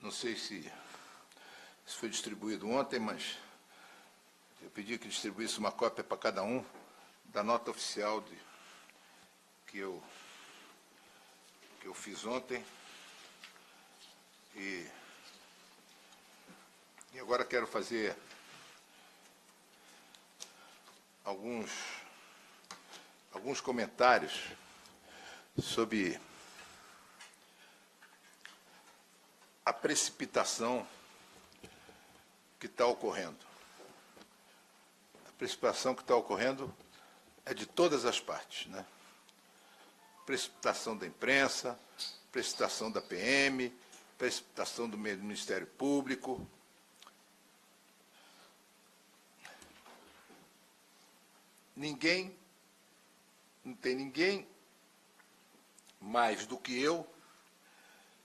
Não sei se foi distribuído ontem, mas eu pedi que distribuísse uma cópia para cada um da nota oficial que eu fiz ontem. E agora quero fazer alguns comentários sobre a precipitação que está ocorrendo. A precipitação que está ocorrendo é de todas as partes, né? Precipitação da imprensa, precipitação da PM, precipitação do Ministério Público. Não tem ninguém mais do que eu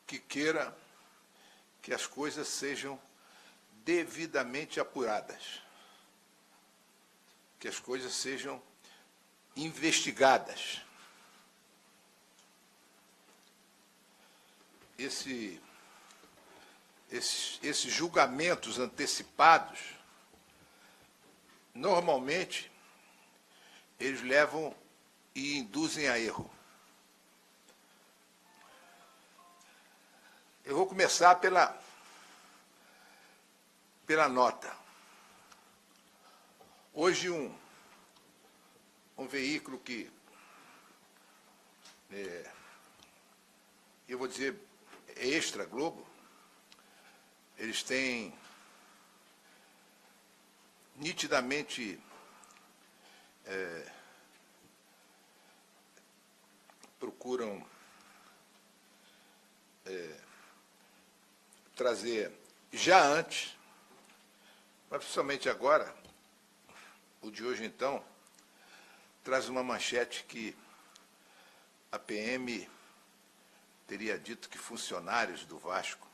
que queira que as coisas sejam devidamente apuradas, que as coisas sejam investigadas. Esses julgamentos antecipados, normalmente, eles levam e induzem a erro. Eu vou começar pela nota. Hoje, um veículo que, eu vou dizer, é Extra Globo, eles têm nitidamente procuram trazer já antes, mas principalmente agora, o de hoje então, traz uma manchete que a PM teria dito que funcionários do Vasco,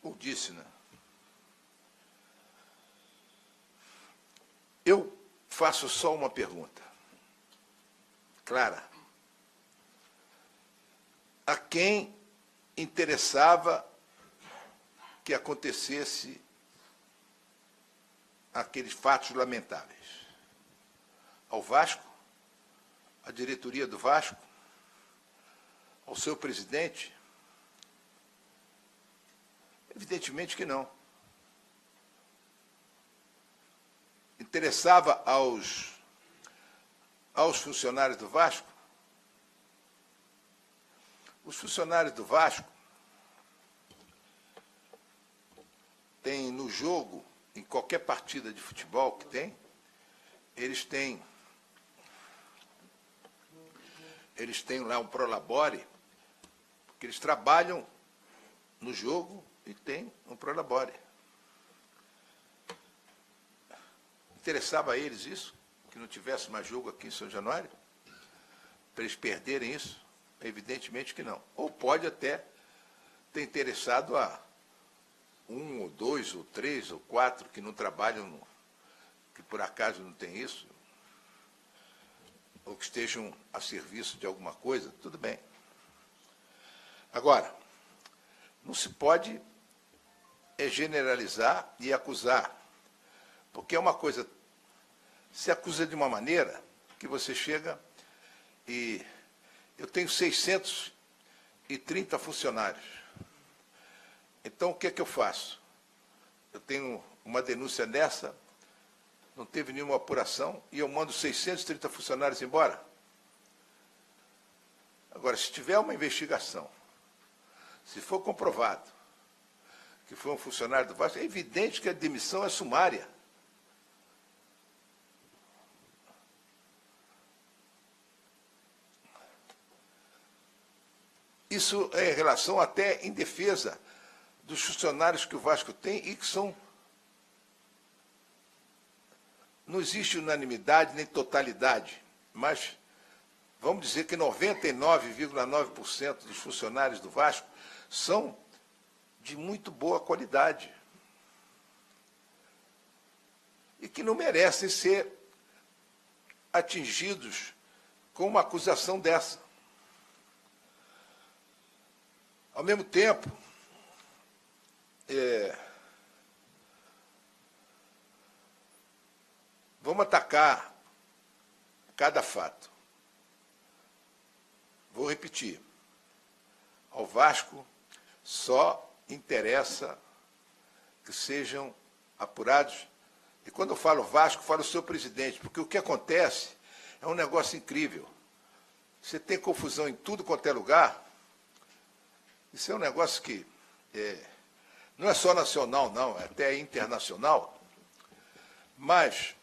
ou disse, né? Eu faço só uma pergunta, clara. A quem interessava que acontecesse aqueles fatos lamentáveis? Ao Vasco? À diretoria do Vasco? Ao seu presidente? Evidentemente que não. Interessava aos funcionários do Vasco? Os funcionários do Vasco têm no jogo, em qualquer partida de futebol que tem, eles têm lá um prolabore, porque eles trabalham no jogo e tem um prolabore. Interessava a eles isso? Que não tivesse mais jogo aqui em São Januário? Para eles perderem isso? Evidentemente que não. Ou pode até ter interessado a 1, ou 2, ou 3, ou 4 que não trabalham, que por acaso não tem isso, ou que estejam a serviço de alguma coisa, tudo bem. Agora, não se pode generalizar e acusar, porque é uma coisa, se acusa de uma maneira que você chega e eu tenho 630 funcionários. Então, o que é que eu faço? Eu tenho uma denúncia dessa, não teve nenhuma apuração, e eu mando 630 funcionários embora? Agora, se tiver uma investigação, se for comprovado que foi um funcionário do Vasco, é evidente que a demissão é sumária. Isso é em relação até em defesa dos funcionários que o Vasco tem e que são... Não existe unanimidade nem totalidade, mas vamos dizer que 99,9% dos funcionários do Vasco são de muito boa qualidade e que não merecem ser atingidos com uma acusação dessa. Ao mesmo tempo, vamos atacar cada fato. Vou repetir. Ao Vasco só interessa que sejam apurados. E quando eu falo Vasco, falo o seu presidente, porque o que acontece é um negócio incrível. Você tem confusão em tudo quanto é lugar. Isso é um negócio que não é só nacional, não, é até internacional. Mas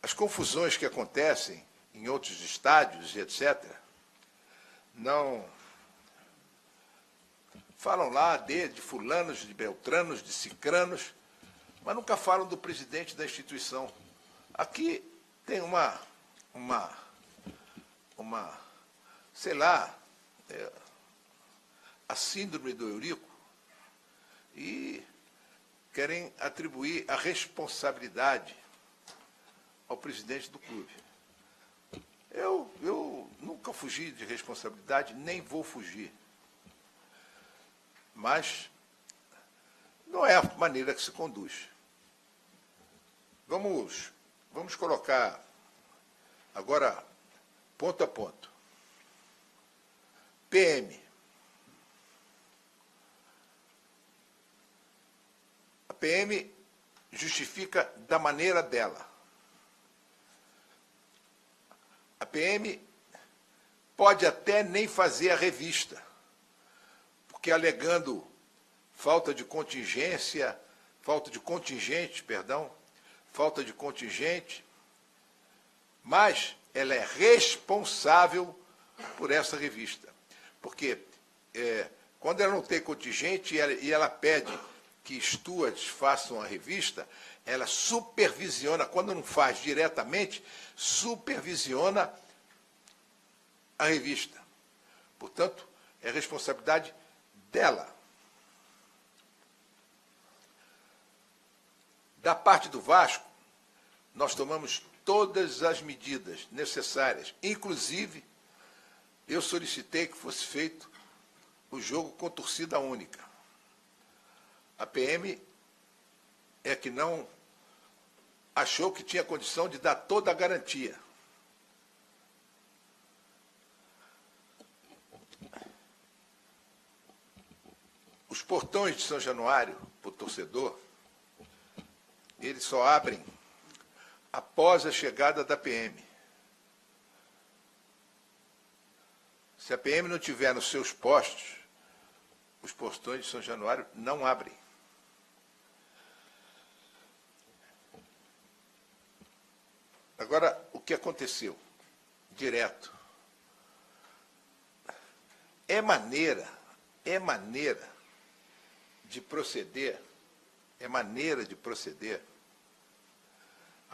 as confusões que acontecem em outros estádios, etc., não falam lá de fulanos, de beltranos, de cicranos, mas nunca falam do presidente da instituição. Aqui tem sei lá, a síndrome do Eurico, e querem atribuir a responsabilidade ao presidente do clube. Eu nunca fugi de responsabilidade, nem vou fugir. Mas não é a maneira que se conduz. Vamos colocar agora ponto a ponto. PM. A PM justifica da maneira dela. A PM pode até nem fazer a revista, porque alegando falta de contingente, mas ela é responsável por essa revista. Porque quando ela não tem contingente e ela pede que stewards façam a revista, ela supervisiona, quando não faz diretamente, supervisiona a revista. Portanto, é responsabilidade dela. Da parte do Vasco, nós tomamos todas as medidas necessárias. Inclusive, eu solicitei que fosse feito o jogo com torcida única. A PM é que não achou que tinha condição de dar toda a garantia. Os portões de São Januário, para o torcedor, eles só abrem após a chegada da PM. Se a PM não tiver nos seus postos, os portões de São Januário não abrem. Agora, o que aconteceu? Direto. É maneira de proceder, a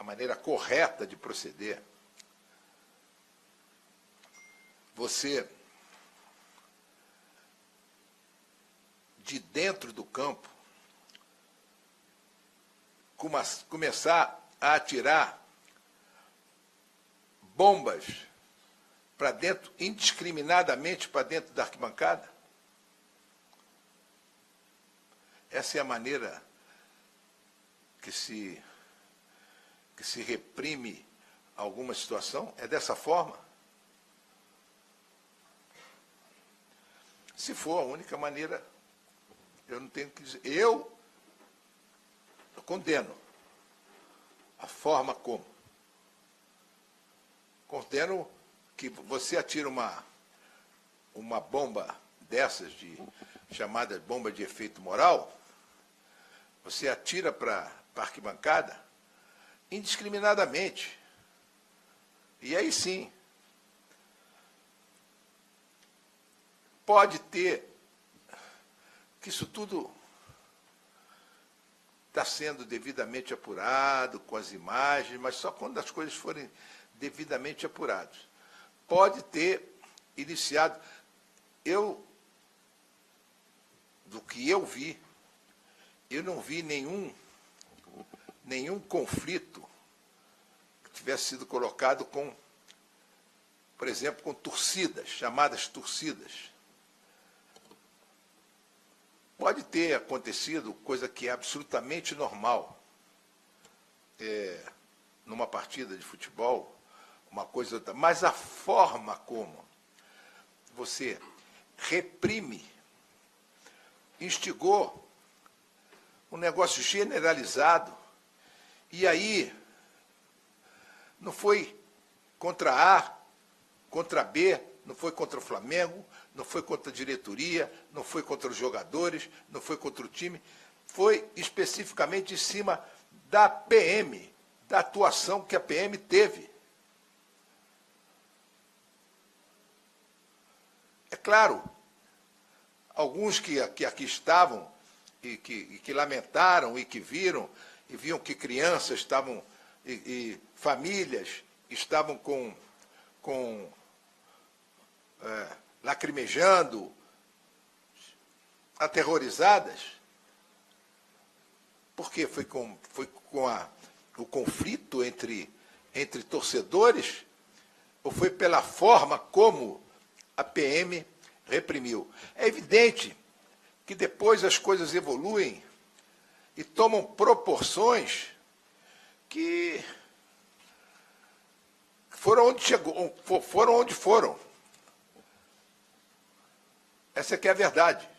maneira correta de proceder. Você, de dentro do campo, começar a atirar bombas para dentro, indiscriminadamente para dentro da arquibancada? Essa é a maneira que se reprime alguma situação? É dessa forma? Se for a única maneira, eu não tenho que dizer. Eu condeno a forma como. Condeno que você atira uma bomba dessas, chamada bomba de efeito moral, você atira para a arquibancada indiscriminadamente. E aí sim, pode ter que isso tudo está sendo devidamente apurado, com as imagens, mas só quando as coisas forem devidamente apuradas. Pode ter iniciado. Do que eu vi, eu não vi nenhum conflito que tivesse sido colocado com, por exemplo, com torcidas, chamadas torcidas. pode ter acontecido coisa que é absolutamente normal numa partida de futebol, uma coisa outra, mas a forma como você reprime, instigou um negócio generalizado, e aí não foi contra A, contra B, não foi contra o Flamengo, não foi contra a diretoria, não foi contra os jogadores, não foi contra o time, foi especificamente em cima da PM, da atuação que a PM teve. É claro, alguns que aqui estavam e que lamentaram e que viram, e viam que crianças estavam, e famílias estavam lacrimejando, aterrorizadas, porque foi com o conflito entre torcedores, ou foi pela forma como a PM reprimiu. É evidente que depois as coisas evoluem e tomam proporções que foram onde foram. Essa que é a verdade.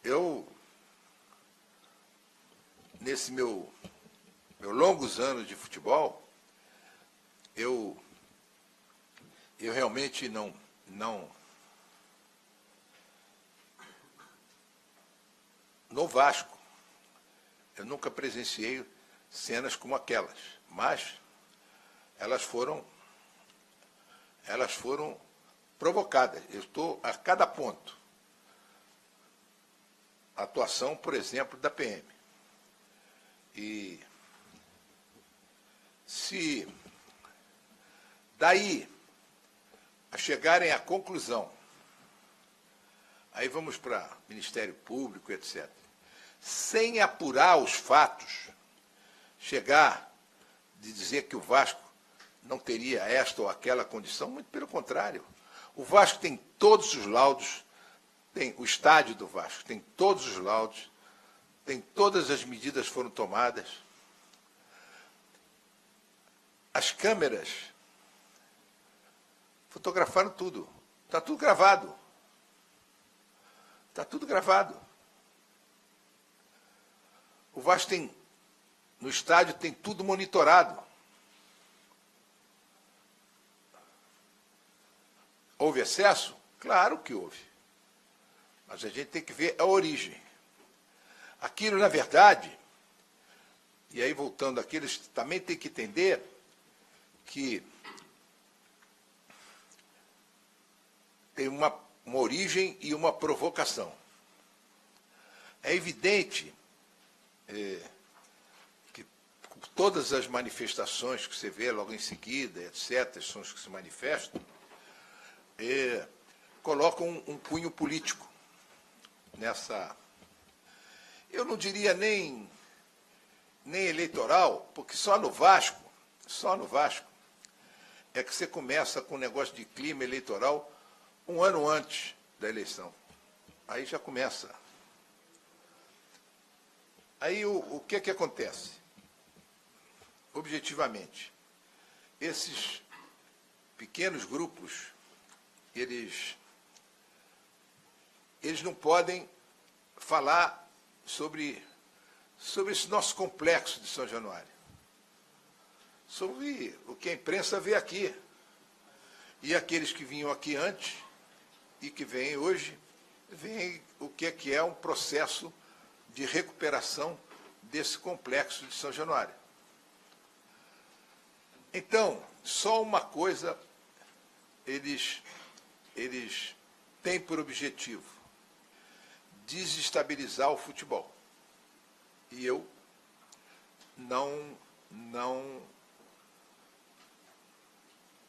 Eu, nesse meus longos anos de futebol, eu realmente não no Vasco, eu nunca presenciei cenas como aquelas, mas elas foram provocadas. Eu estou a cada ponto. A atuação, por exemplo, da PM. E se daí a chegarem à conclusão, aí vamos para Ministério Público, etc., sem apurar os fatos, chegar de dizer que o Vasco não teria esta ou aquela condição, muito pelo contrário. O Vasco tem todos os laudos, tem o estádio do Vasco, tem todos os laudos, tem todas as medidas foram tomadas. As câmeras fotografaram tudo. Está tudo gravado. Está tudo gravado. O Vasco tem, no estádio, tem tudo monitorado. Houve excesso? Claro que houve. Mas a gente tem que ver a origem. Aquilo, na verdade, e aí voltando aqui, eles também têm que entender que tem uma origem e uma provocação. É evidente que todas as manifestações que você vê logo em seguida, etc., são os que se manifestam, colocam um cunho político nessa, eu não diria nem eleitoral, porque só no Vasco é que você começa com o negócio de clima eleitoral um ano antes da eleição. Aí já começa. Aí o que acontece? Objetivamente, esses pequenos grupos, eles não podem falar sobre esse nosso complexo de São Januário, sobre o que a imprensa vê aqui. E aqueles que vinham aqui antes e que vêm hoje, veem o que é um processo de recuperação desse complexo de São Januário. Então, só uma coisa eles têm por objetivo: desestabilizar o futebol. E eu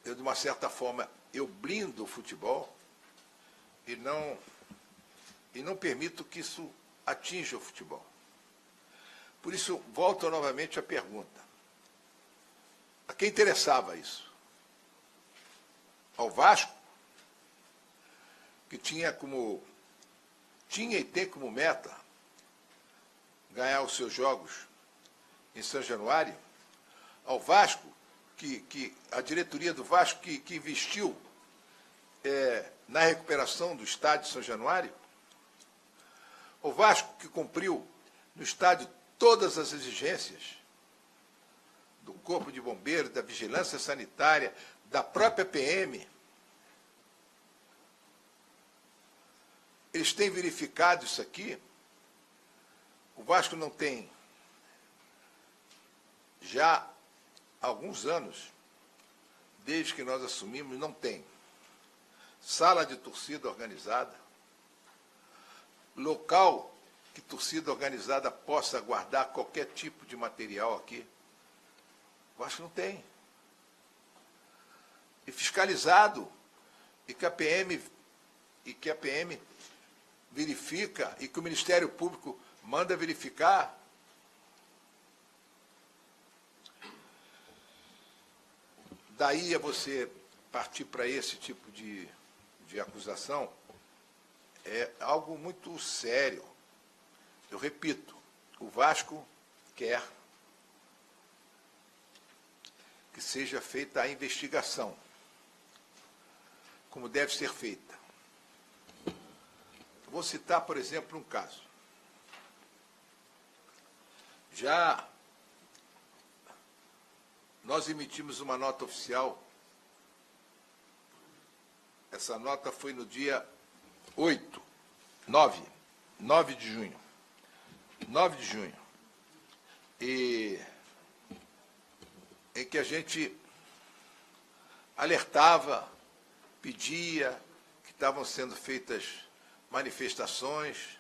eu, de uma certa forma, eu blindo o futebol e não permito que isso atinja o futebol. Por isso, volto novamente à pergunta. A quem interessava isso? Ao Vasco, que tinha como tinha e tem como meta ganhar os seus jogos em São Januário, ao Vasco, que a diretoria do Vasco que investiu na recuperação do estádio São Januário, o Vasco que cumpriu no estádio todas as exigências do Corpo de Bombeiros, da Vigilância Sanitária, da própria PM. Eles têm verificado isso aqui. O Vasco não tem, já há alguns anos, desde que nós assumimos, não tem sala de torcida organizada, local que torcida organizada possa guardar qualquer tipo de material aqui. O Vasco não tem. E fiscalizado, e que a PM verifica, e que o Ministério Público manda verificar. Daí a você partir para esse tipo de acusação, é algo muito sério. Eu repito, o Vasco quer que seja feita a investigação, como deve ser feita. Vou citar, por exemplo, um caso. Já nós emitimos uma nota oficial. Essa nota foi no dia 9 de junho. 9 de junho. E em que a gente alertava, pedia que estavam sendo feitas manifestações.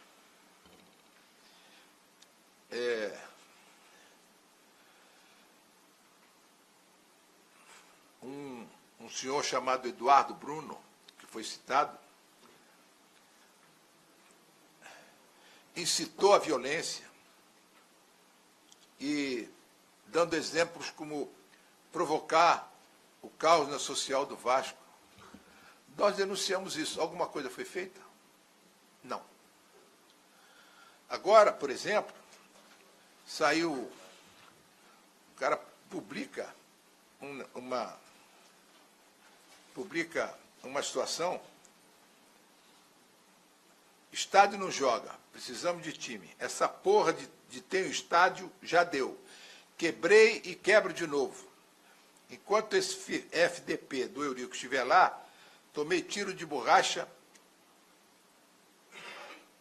Um senhor chamado Eduardo Bruno, que foi citado, incitou a violência e dando exemplos como provocar o caos na social do Vasco. Nós denunciamos isso. Alguma coisa foi feita? Não. Agora, por exemplo, saiu, o cara publica uma situação: estádio não joga, precisamos de time. Essa porra de ter um estádio já deu. Quebrei e quebro de novo. Enquanto esse FDP do Eurico estiver lá, tomei tiro de borracha.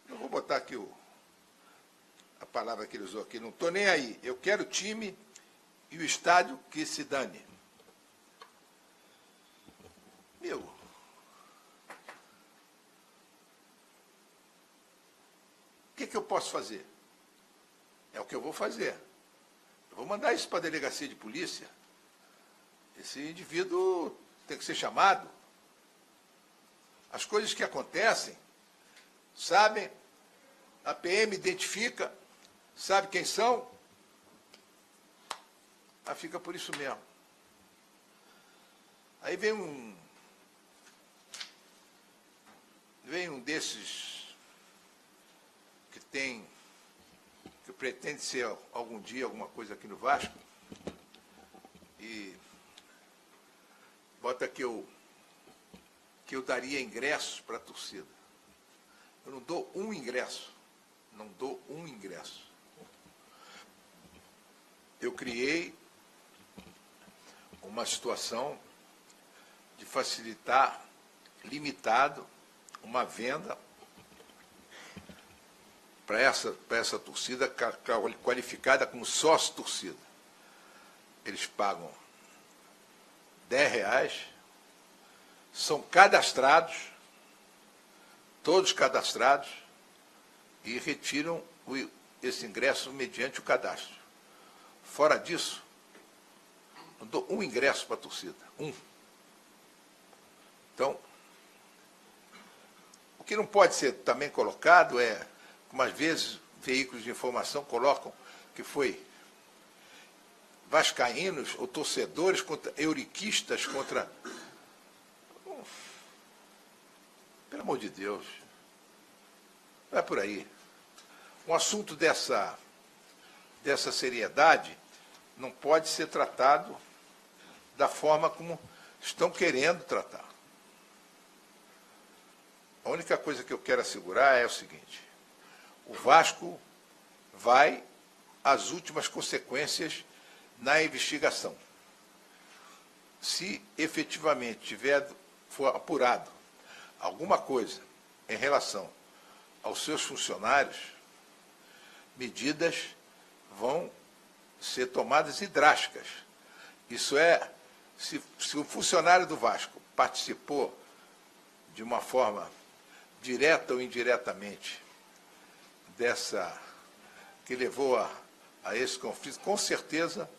Eu vou botar aqui a palavra que ele usou aqui. Não estou nem aí. Eu quero o time e o estádio que se dane. Meu, o que eu posso fazer? É o que eu vou fazer. Eu vou mandar isso para a delegacia de polícia. Esse indivíduo tem que ser chamado. As coisas que acontecem, sabem, a PM identifica, sabe quem são, mas fica por isso mesmo. Aí vem um desses que pretende ser algum dia alguma coisa aqui no Vasco, e bota que eu daria ingressos para a torcida. Eu não dou um ingresso. Não dou um ingresso. Eu criei uma situação de facilitar, limitado, uma venda para essa torcida qualificada como sócio-torcida. Eles pagam R$10, são cadastrados, todos cadastrados, e retiram esse ingresso mediante o cadastro. Fora disso, não dou um ingresso para a torcida. Um. Então, o que não pode ser também colocado é, como às vezes veículos de informação colocam, que foi vascaínos ou torcedores contra euriquistas, contra... Pelo amor de Deus. Não é por aí. Um assunto dessa seriedade não pode ser tratado da forma como estão querendo tratar. A única coisa que eu quero assegurar é o seguinte: o Vasco vai às últimas consequências na investigação. Se efetivamente for apurado alguma coisa em relação aos seus funcionários, medidas vão ser tomadas e drásticas. Isso é, se o funcionário do Vasco participou de uma forma direta ou indiretamente dessa que levou a esse conflito, com certeza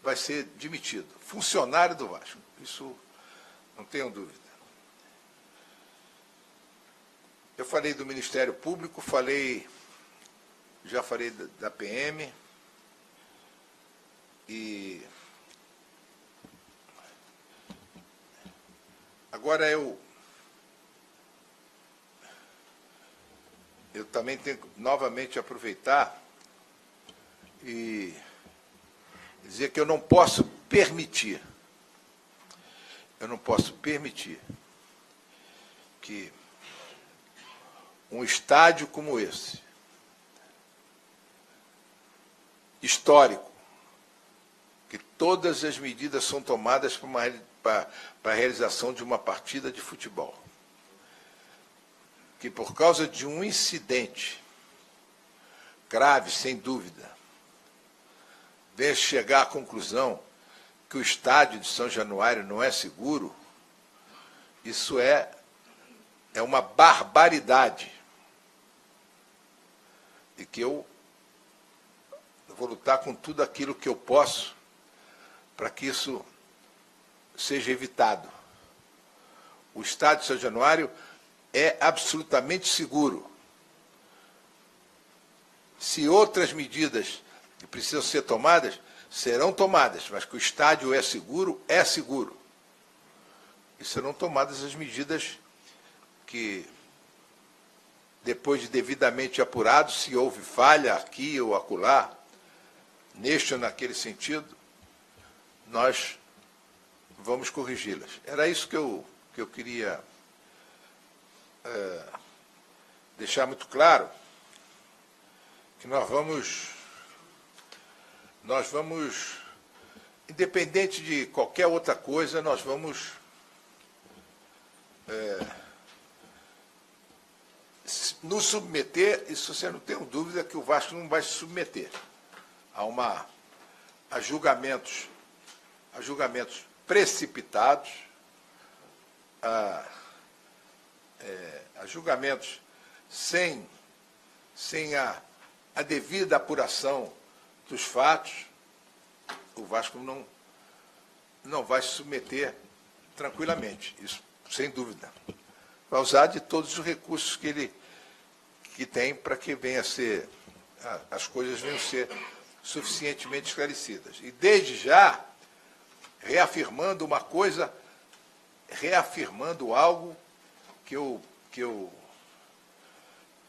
vai ser demitido. Funcionário do Vasco, isso não tenho dúvida. Eu falei do Ministério Público, já falei da PM, e agora eu também tenho que novamente aproveitar e dizer que eu não posso permitir que um estádio como esse, histórico, que todas as medidas são tomadas para a realização de uma partida de futebol, que por causa de um incidente grave, sem dúvida, venha chegar à conclusão que o estádio de São Januário não é seguro, isso é uma barbaridade. E que eu vou lutar com tudo aquilo que eu posso para que isso seja evitado. O estádio de São Januário é absolutamente seguro. Se outras medidas que precisam ser tomadas, serão tomadas, mas que o estádio é seguro, é seguro. E serão tomadas as medidas que, depois de devidamente apurado, se houve falha aqui ou acolá, neste ou naquele sentido, nós vamos corrigi-las. Era isso que eu queria deixar muito claro, que nós vamos, independente de qualquer outra coisa, nós vamos nos submeter, isso você não tem dúvida que o Vasco não vai se submeter a julgamentos precipitados, a julgamentos sem a devida apuração dos fatos. O Vasco não vai se submeter tranquilamente, isso sem dúvida. Vai usar de todos os recursos que tem para que as coisas venham a ser suficientemente esclarecidas. E desde já, reafirmando algo que eu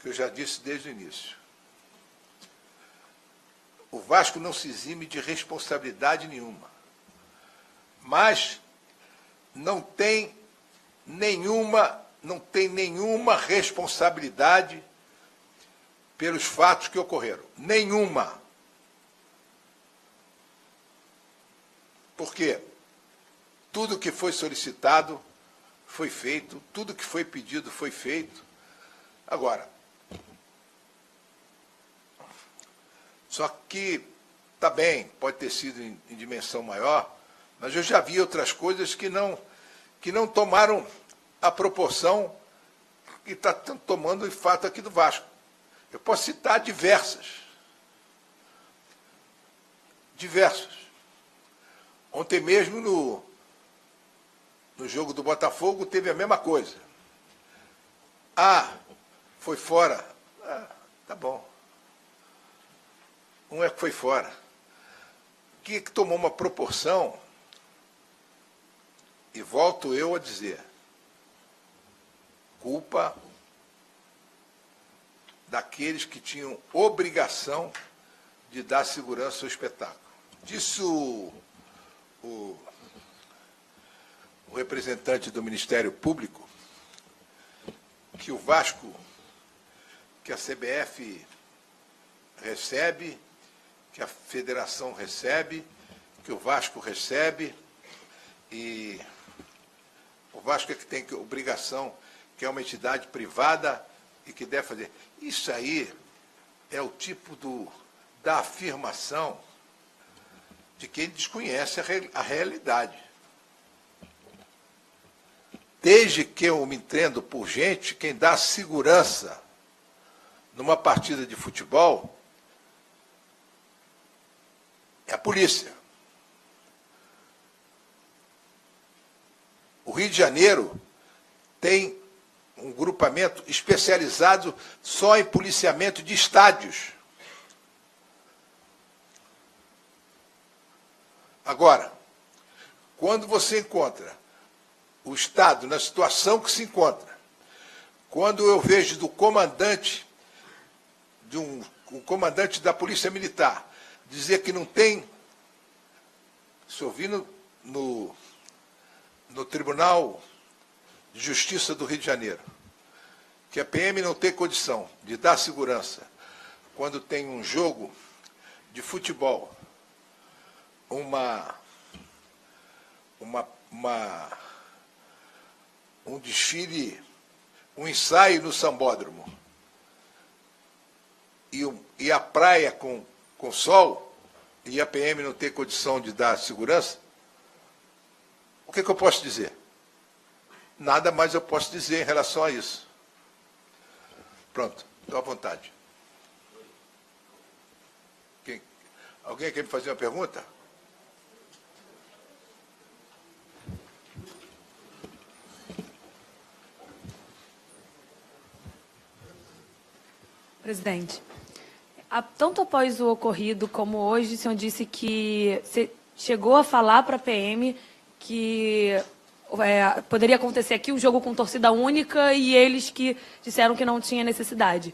já disse desde o início. O Vasco não se exime de responsabilidade nenhuma, mas não tem nenhuma responsabilidade pelos fatos que ocorreram. Nenhuma. Por quê? Tudo que foi solicitado foi feito, tudo que foi pedido foi feito. Agora, só que, tá bem, pode ter sido em dimensão maior, mas eu já vi outras coisas que não tomaram a proporção que está tomando o fato aqui do Vasco. Eu posso citar diversas. Ontem mesmo, no jogo do Botafogo, teve a mesma coisa. Foi fora. Tá bom. Um é que foi fora. Que tomou uma proporção, e volto eu a dizer, culpa daqueles que tinham obrigação de dar segurança ao espetáculo. Disse o representante do Ministério Público que o Vasco, que a CBF recebe, que a Federação recebe, que o Vasco recebe, e o Vasco é que tem obrigação, que é uma entidade privada e que deve fazer. Isso aí é o tipo da afirmação de quem desconhece a realidade. Desde que eu me entendo por gente, quem dá segurança numa partida de futebol é a polícia. O Rio de Janeiro tem um grupamento especializado só em policiamento de estádios. Agora, quando você encontra o Estado na situação que se encontra, quando eu vejo do comandante, um comandante da Polícia Militar, dizer que não tem, se eu vi no Tribunal de Justiça do Rio de Janeiro, que a PM não tem condição de dar segurança quando tem um jogo de futebol, um desfile, um ensaio no sambódromo e a praia com sol, e a PM não ter condição de dar segurança, o que eu posso dizer? Nada mais eu posso dizer em relação a isso. Pronto, estou à vontade. Alguém quer me fazer uma pergunta? Presidente, tanto após o ocorrido como hoje, o senhor disse que você chegou a falar para a PM que poderia acontecer aqui um jogo com torcida única e eles que disseram que não tinha necessidade.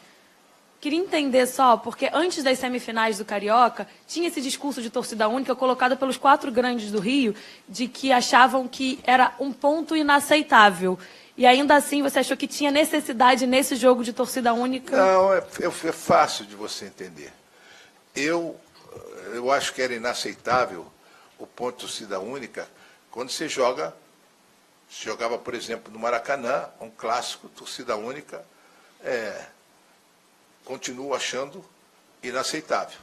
Queria entender só, porque antes das semifinais do Carioca, tinha esse discurso de torcida única colocado pelos 4 grandes do Rio, de que achavam que era um ponto inaceitável. E ainda assim você achou que tinha necessidade nesse jogo de torcida única? Não, é fácil de você entender. Eu acho que era inaceitável o ponto de torcida única quando você jogava, por exemplo, no Maracanã, um clássico, torcida única, continuo achando inaceitável.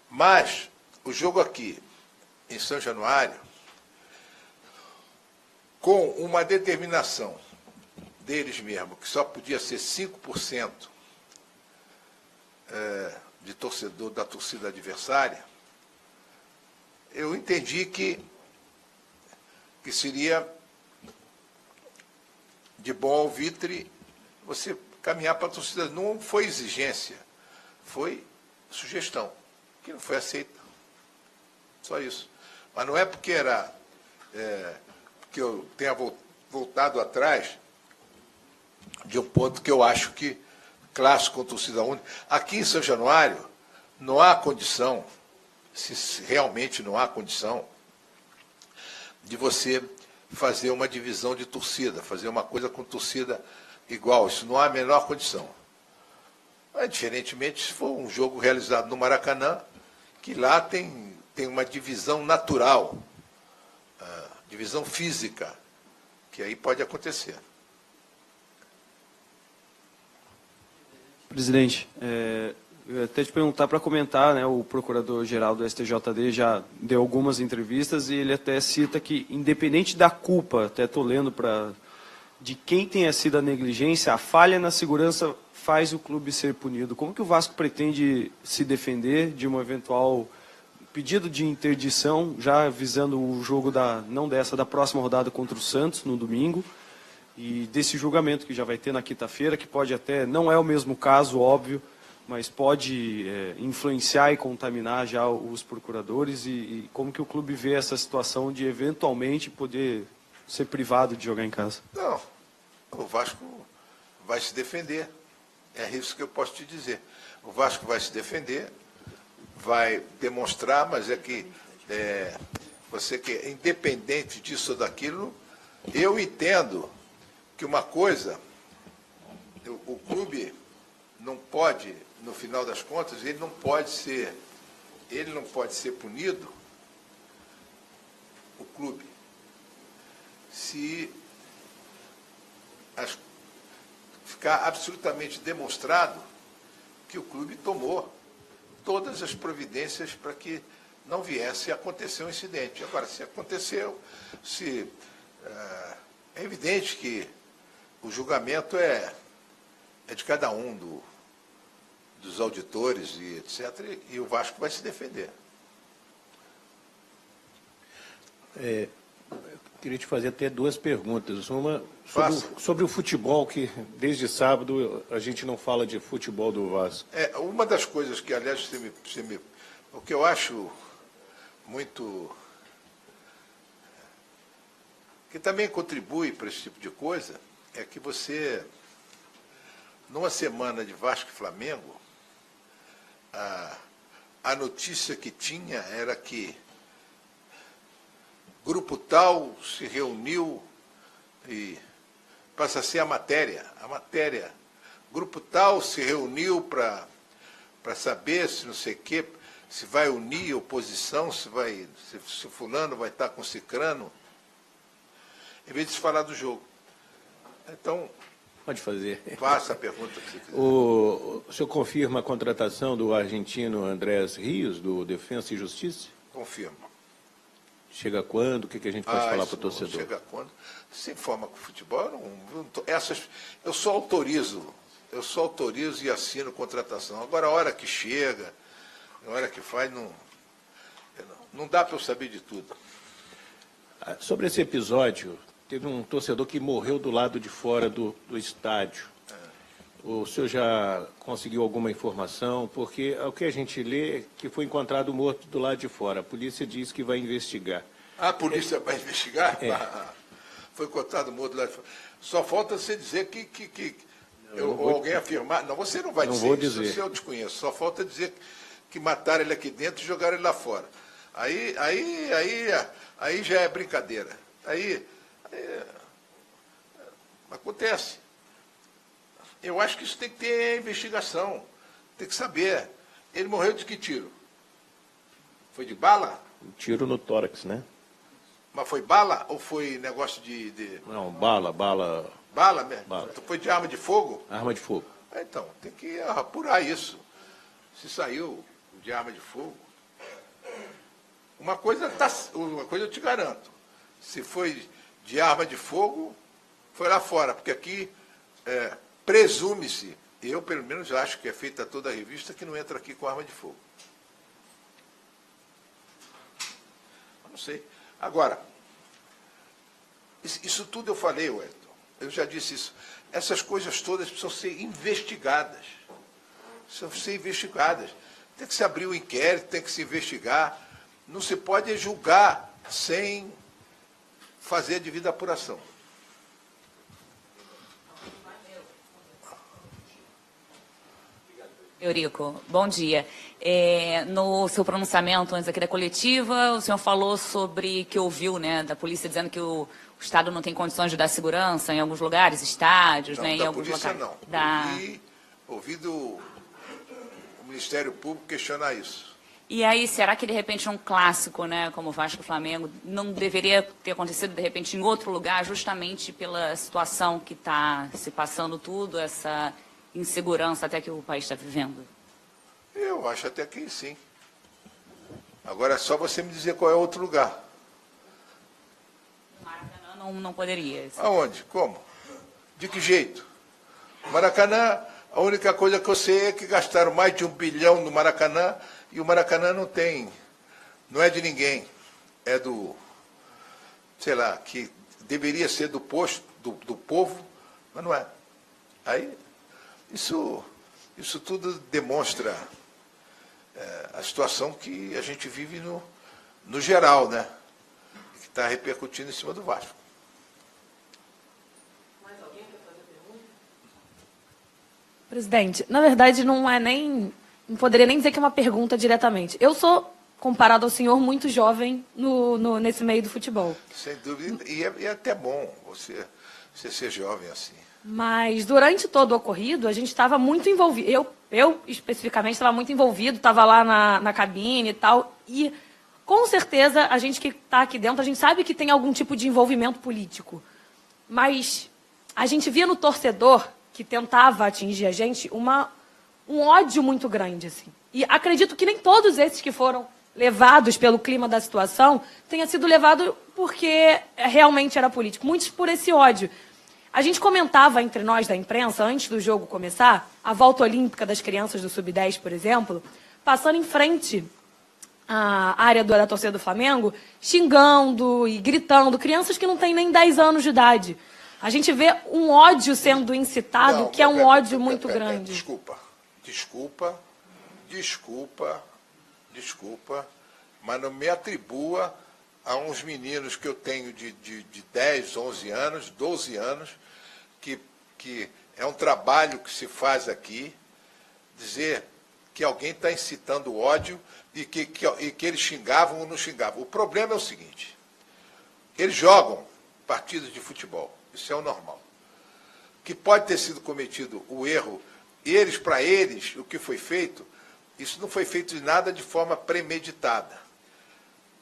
Mas o jogo aqui, em São Januário, com uma determinação deles mesmo, que só podia ser 5% de torcedor da torcida adversária, eu entendi que seria de bom alvitre você caminhar para a torcida. Não foi exigência, foi sugestão, que não foi aceita. Só isso. Mas não é porque que eu tenha voltado atrás de um ponto que eu acho que clássico com torcida única. Aqui em São Januário, não há condição, se realmente não há condição, de você fazer uma divisão de torcida, fazer uma coisa com torcida igual. Isso não há a menor condição. Mas, diferentemente, se for um jogo realizado no Maracanã, que lá tem uma divisão natural, divisão física, que aí pode acontecer. Presidente, eu ia até te perguntar para comentar, né, o procurador-geral do STJD já deu algumas entrevistas e ele até cita que, independente da culpa, até estou lendo de quem tenha sido a negligência, a falha na segurança faz o clube ser punido. Como que o Vasco pretende se defender de um eventual pedido de interdição, já visando o jogo da próxima rodada contra o Santos, no domingo, e desse julgamento que já vai ter na quinta-feira, que pode até, não é o mesmo caso, óbvio, mas pode influenciar e contaminar já os procuradores, e como que o clube vê essa situação de eventualmente poder ser privado de jogar em casa? Não, o Vasco vai se defender. É isso que eu posso te dizer. O Vasco vai se defender, vai demonstrar, mas é que você que é independente disso ou daquilo, eu entendo que uma coisa, o clube não pode, no final das contas, ele não pode ser punido, o clube, se ficar absolutamente demonstrado que o clube tomou todas as providências para que não viesse a acontecer um incidente. Agora, se aconteceu, é evidente que o julgamento é de cada um dos auditores e etc., e o Vasco vai se defender. Queria te fazer até duas perguntas. Uma sobre o futebol, que desde sábado a gente não fala de futebol do Vasco. Uma das coisas que, aliás, o que eu acho muito... que também contribui para esse tipo de coisa, é que você, numa semana de Vasco e Flamengo, a notícia que tinha era que grupo tal se reuniu e passa a ser a matéria. Grupo tal se reuniu para saber se não sei o quê, se vai unir a oposição, se fulano vai estar com cicrano, em vez de se falar do jogo. Então, pode fazer. Faça a pergunta que você quiser. O senhor confirma a contratação do argentino Andrés Rios, do Defensa e Justiça? Confirmo. Chega quando? O que a gente pode falar para o torcedor? Chega quando? Se informa com o futebol, eu só autorizo e assino contratação. Agora, a hora que chega, a hora que faz, não dá para eu saber de tudo. Sobre esse episódio, teve um torcedor que morreu do lado de fora do estádio. O senhor já conseguiu alguma informação? Porque o que a gente lê é que foi encontrado morto do lado de fora. A polícia diz que vai investigar. A polícia vai investigar? Foi encontrado morto do lado de fora. Só falta você dizer ou alguém afirmar. Não, você não vai dizer vou isso, dizer. eu desconheço. Só falta dizer que mataram ele aqui dentro e jogaram ele lá fora. Aí já é brincadeira. Aí acontece. Eu acho que isso tem que ter investigação. Tem que saber. Ele morreu de que tiro? Foi de bala? Um tiro no tórax, né? Mas foi bala ou foi negócio de... Não, bala. Bala mesmo? Bala. Foi de arma de fogo? Arma de fogo. Então, tem que apurar isso. Se saiu de arma de fogo. Uma coisa eu te garanto. Se foi de arma de fogo, foi lá fora. Porque aqui... presume-se, eu pelo menos acho que é feita toda a revista, que não entra aqui com arma de fogo. Eu não sei. Agora, isso tudo eu falei, Wellington, eu já disse isso. Essas coisas todas precisam ser investigadas. Tem que se abrir o inquérito, tem que se investigar. Não se pode julgar sem fazer a devida apuração. Eurico, bom dia. No seu pronunciamento antes aqui da coletiva, o senhor falou sobre que ouviu, né, da polícia dizendo que o Estado não tem condições de dar segurança em alguns lugares, estádios, Não, né, em da alguns polícia locais. não. Ouvi do Ministério Público questionar isso. E aí, será que de repente um clássico, né, como Vasco e Flamengo, não deveria ter acontecido de repente em outro lugar, justamente pela situação que está se passando tudo, essa insegurança até que o país está vivendo? Eu acho até que sim. Agora é só você me dizer qual é outro lugar. Maracanã não poderia. Aonde? Como? De que jeito? Maracanã, a única coisa que eu sei é que gastaram mais de 1 bilhão no Maracanã e o Maracanã não é de ninguém. É do, sei lá, que deveria ser do povo, mas não é. Aí, isso tudo demonstra a situação que a gente vive no geral, né? Que está repercutindo em cima do Vasco. Mais alguém quer fazer pergunta? Presidente, na verdade não poderia nem dizer que é uma pergunta diretamente. Eu sou, comparado ao senhor, muito jovem nesse meio do futebol. Sem dúvida, e é até bom você ser jovem assim. Mas durante todo o ocorrido, a gente estava muito envolvido. Eu especificamente, estava muito envolvido, estava lá na cabine e tal. E, com certeza, a gente que está aqui dentro, a gente sabe que tem algum tipo de envolvimento político. Mas a gente via no torcedor que tentava atingir a gente um ódio muito grande, assim. E acredito que nem todos esses que foram levados pelo clima da situação tenha sido levado porque realmente era político. Muitos por esse ódio. A gente comentava entre nós da imprensa, antes do jogo começar, a volta olímpica das crianças do Sub-10, por exemplo, passando em frente à área da torcida do Flamengo, xingando e gritando, crianças que não têm nem 10 anos de idade. A gente vê um ódio sendo incitado, que é um ódio muito grande. Desculpa, mas não me atribua a uns meninos que eu tenho de 10, 11 anos, 12 anos, que é um trabalho que se faz aqui, dizer que alguém está incitando ódio e que eles xingavam ou não xingavam. O problema é o seguinte, eles jogam partidas de futebol, isso é o normal. Que pode ter sido cometido o erro, para eles, o que foi feito, isso não foi feito de nada de forma premeditada.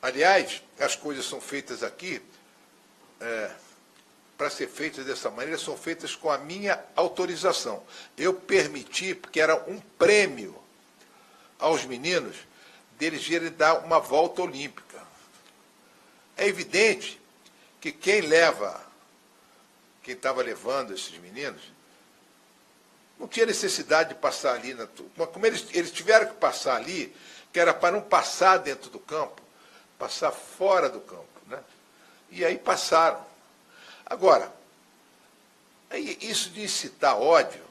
Aliás, as coisas são feitas aqui, para ser feitas dessa maneira, são feitas com a minha autorização. Eu permiti, porque era um prêmio aos meninos, deles irem dar uma volta olímpica. É evidente que quem estava levando esses meninos, não tinha necessidade de passar ali, mas como eles tiveram que passar ali, que era para não passar dentro do campo, passar fora do campo, né? E aí passaram. Agora, isso de incitar ódio,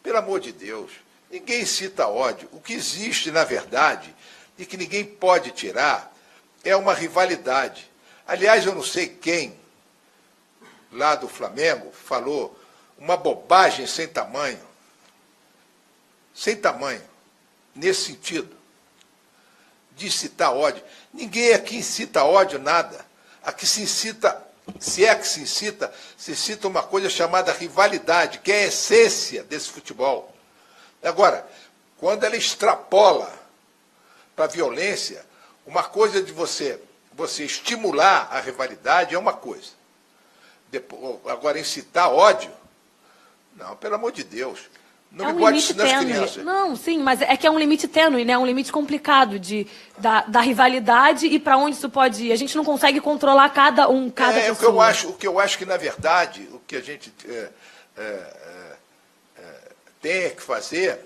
pelo amor de Deus, ninguém incita ódio. O que existe, na verdade, e que ninguém pode tirar, é uma rivalidade. Aliás, eu não sei quem, lá do Flamengo, falou uma bobagem sem tamanho, nesse sentido, de incitar ódio. Ninguém aqui incita ódio, nada. Aqui se incita, se é que se incita uma coisa chamada rivalidade, que é a essência desse futebol. Agora, quando ela extrapola para a violência, uma coisa de você estimular a rivalidade é uma coisa. Agora, incitar ódio, não, pelo amor de Deus. Não me pode ensinar as crianças. Não, sim, mas é que é um limite tênue, né? Um limite complicado da rivalidade e para onde isso pode ir. A gente não consegue controlar cada pessoa. O que eu acho que, na verdade, o que a gente tem que fazer,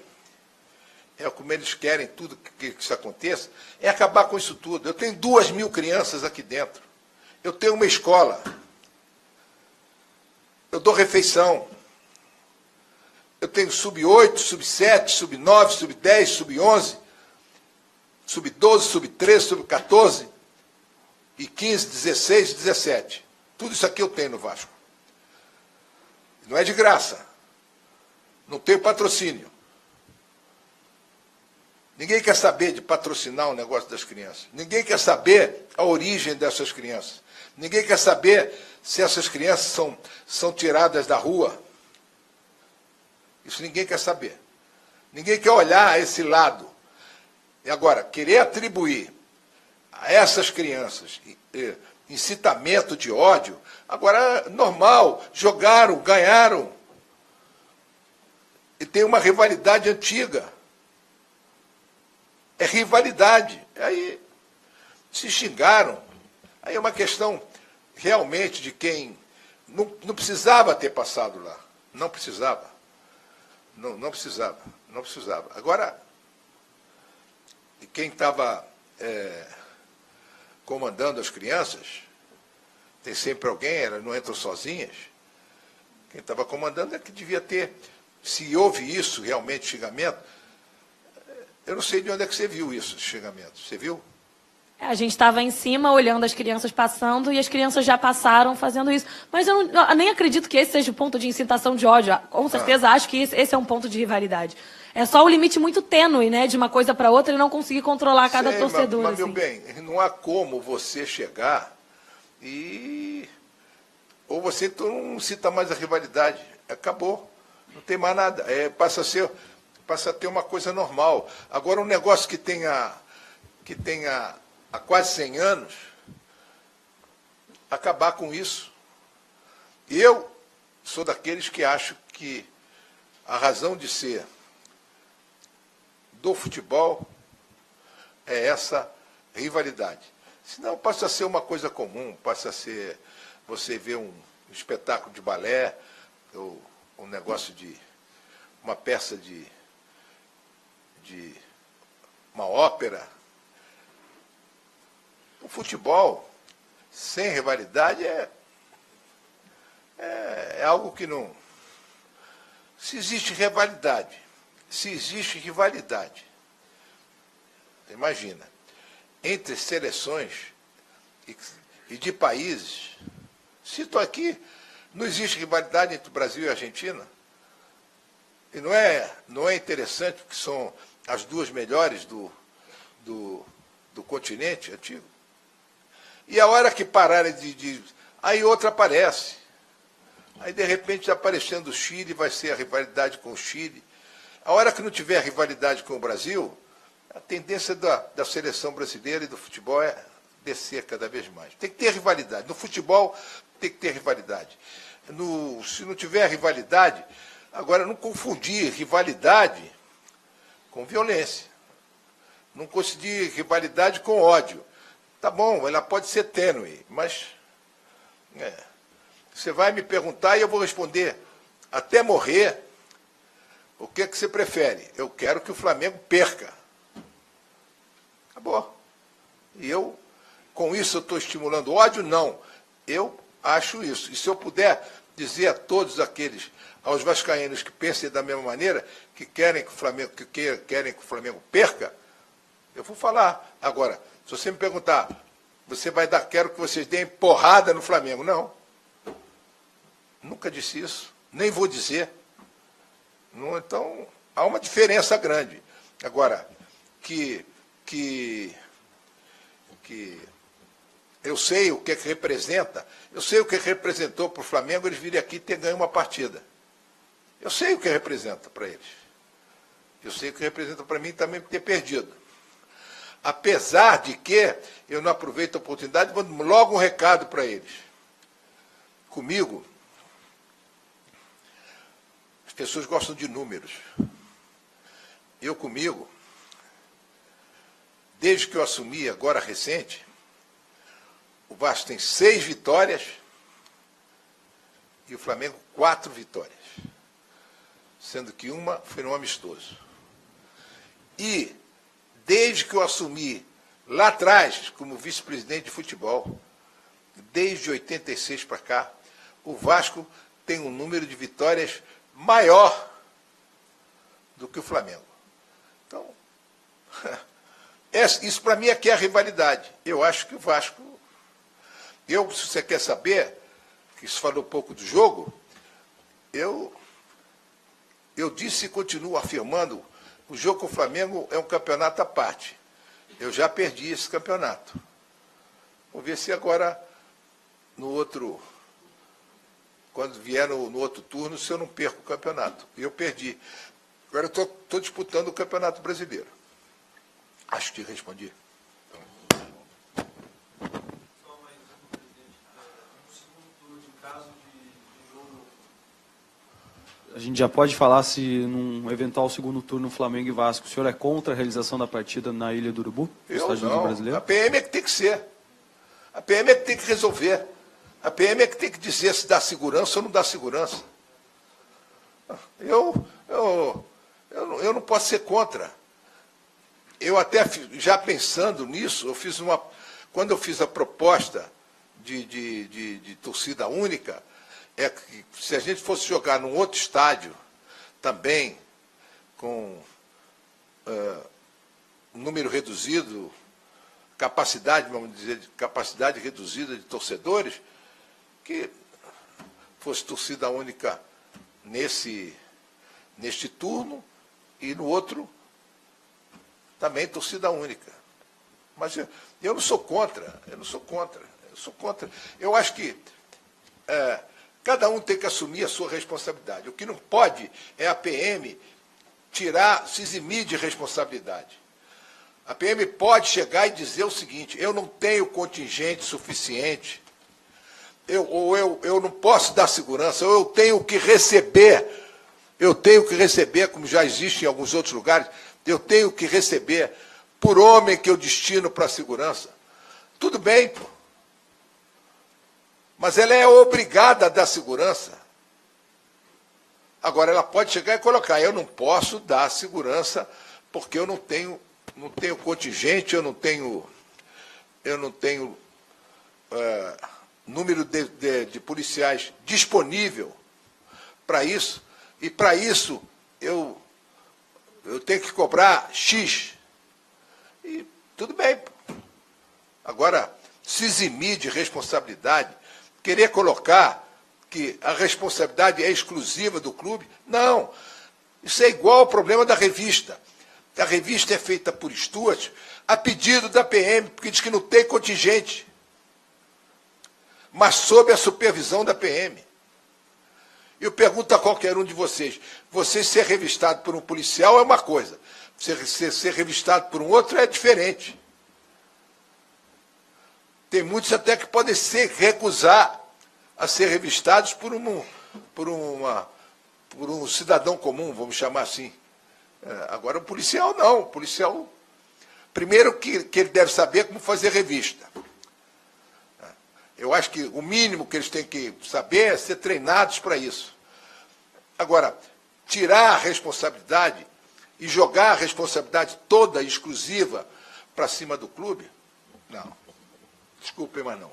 como eles querem tudo que isso aconteça, é acabar com isso tudo. Eu tenho 2.000 crianças aqui dentro. Eu tenho uma escola. Eu dou refeição. Eu tenho sub-8, sub-7, sub-9, sub-10, sub-11, sub-12, sub-13, sub-14, e 15, 16, 17. Tudo isso aqui eu tenho no Vasco. Não é de graça. Não tenho patrocínio. Ninguém quer saber de patrocinar o negócio das crianças. Ninguém quer saber a origem dessas crianças. Ninguém quer saber se essas crianças são tiradas da rua. Isso ninguém quer saber. Ninguém quer olhar esse lado. E agora, querer atribuir a essas crianças incitamento de ódio, agora, normal, jogaram, ganharam. E tem uma rivalidade antiga. É rivalidade. Aí se xingaram. Aí é uma questão realmente de quem não precisava ter passado lá. Não precisava. Não precisava. Agora, quem estava comandando as crianças, tem sempre alguém, elas não entram sozinhas. Quem estava comandando é que devia ter, se houve isso, realmente, xingamento. Eu não sei de onde é que você viu isso, xingamento. Você viu? A gente estava em cima, olhando as crianças passando, e as crianças já passaram fazendo isso. Mas eu nem acredito que esse seja o ponto de incitação de ódio. Com certeza acho que esse é um ponto de rivalidade. É só o limite muito tênue, né, de uma coisa para outra e não conseguir controlar cada torcedor. Mas, assim. meu bem, não há como você chegar e... Ou você então não cita mais a rivalidade. Acabou. Não tem mais nada. Passa a ter uma coisa normal. Agora, um negócio que tenha há quase 100 anos, acabar com isso. Eu sou daqueles que acham que a razão de ser do futebol é essa rivalidade. Senão passa a ser uma coisa comum, passa a ser você ver um espetáculo de balé, ou um negócio de uma peça de uma ópera. O futebol sem rivalidade é algo que não... Se existe rivalidade, imagina, entre seleções e de países, cito aqui, não existe rivalidade entre o Brasil e a Argentina? E não é interessante que são as duas melhores do continente antigo? E a hora que pararem aí outra aparece. Aí, de repente, aparecendo o Chile, vai ser a rivalidade com o Chile. A hora que não tiver rivalidade com o Brasil, a tendência da seleção brasileira e do futebol é descer cada vez mais. Tem que ter rivalidade. No futebol, tem que ter rivalidade. Se não tiver rivalidade, agora, não confundir rivalidade com violência. Não confundir rivalidade com ódio. Tá bom, ela pode ser tênue, mas você vai me perguntar e eu vou responder até morrer. O que você prefere? Eu quero que o Flamengo perca. Acabou. E com isso, eu estou estimulando ódio? Não. Eu acho isso. E se eu puder dizer a todos aos vascaínos que pensem da mesma maneira, que querem que o Flamengo perca, eu vou falar. Agora, se você me perguntar, quero que vocês deem porrada no Flamengo. Não. Nunca disse isso. Nem vou dizer. Não, então, há uma diferença grande. Agora, que eu sei o que representa, eu sei o que representou para o Flamengo eles virem aqui ter ganho uma partida. Eu sei o que representa para eles. Eu sei o que representa para mim também ter perdido. Apesar de que eu não aproveito a oportunidade, mando logo um recado para eles. Comigo, as pessoas gostam de números. Comigo, desde que eu assumi, agora recente, o Vasco tem 6 vitórias e o Flamengo 4 vitórias. Sendo que uma foi no amistoso. E, desde que eu assumi lá atrás, como vice-presidente de futebol, desde 86 para cá, o Vasco tem um número de vitórias maior do que o Flamengo. Então, isso para mim é que é a rivalidade. Eu acho que o Vasco... se você quer saber, que se falou pouco do jogo, eu disse e continuo afirmando, o jogo com o Flamengo é um campeonato à parte. Eu já perdi esse campeonato. Vou ver se agora, quando vier no outro turno, se eu não perco o campeonato. Eu perdi. Agora eu estou disputando o Campeonato Brasileiro. Acho que respondi. A gente já pode falar se num eventual segundo turno Flamengo e Vasco, o senhor é contra a realização da partida na Ilha do Urubu? Eu não. Brasileiro? A PM é que tem que ser. A PM é que tem que resolver. A PM é que tem que dizer se dá segurança ou não dá segurança. Eu não posso ser contra. Eu até, já pensando nisso, quando eu fiz a proposta de torcida única, é que se a gente fosse jogar num outro estádio, também, com um número reduzido, capacidade, vamos dizer, de capacidade reduzida de torcedores, que fosse torcida única neste turno e no outro também torcida única. Mas eu não sou contra, eu sou contra. Eu acho que cada um tem que assumir a sua responsabilidade. O que não pode é a PM se eximir de responsabilidade. A PM pode chegar e dizer o seguinte: eu não tenho contingente suficiente, eu não posso dar segurança, ou eu tenho que receber, como já existe em alguns outros lugares, eu tenho que receber por homem que eu destino para a segurança. Tudo bem, pô. Mas ela é obrigada a dar segurança. Agora, ela pode chegar e colocar: eu não posso dar segurança porque eu não tenho contingente, eu não tenho número de policiais disponível para isso, e para isso eu tenho que cobrar X. E tudo bem. Agora, se eximir de responsabilidade, querer colocar que a responsabilidade é exclusiva do clube, não. Isso é igual ao problema da revista. A revista é feita por Stuart a pedido da PM, porque diz que não tem contingente, mas sob a supervisão da PM. Eu pergunto a qualquer um de vocês: você ser revistado por um policial é uma coisa, você ser revistado por um outro é diferente. Tem muitos até que podem se recusar a ser revistados por um cidadão comum, vamos chamar assim. Agora, o policial não. O policial, primeiro que ele deve saber como fazer revista. Eu acho que o mínimo que eles têm que saber é ser treinados para isso. Agora, tirar a responsabilidade e jogar a responsabilidade toda exclusiva para cima do clube, não. Desculpem, mas não.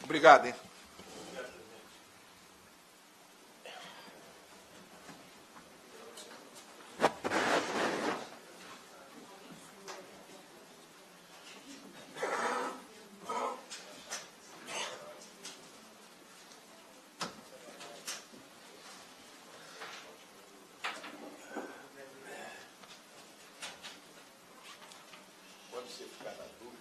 Obrigado, hein? Quando você ficar na dúvida,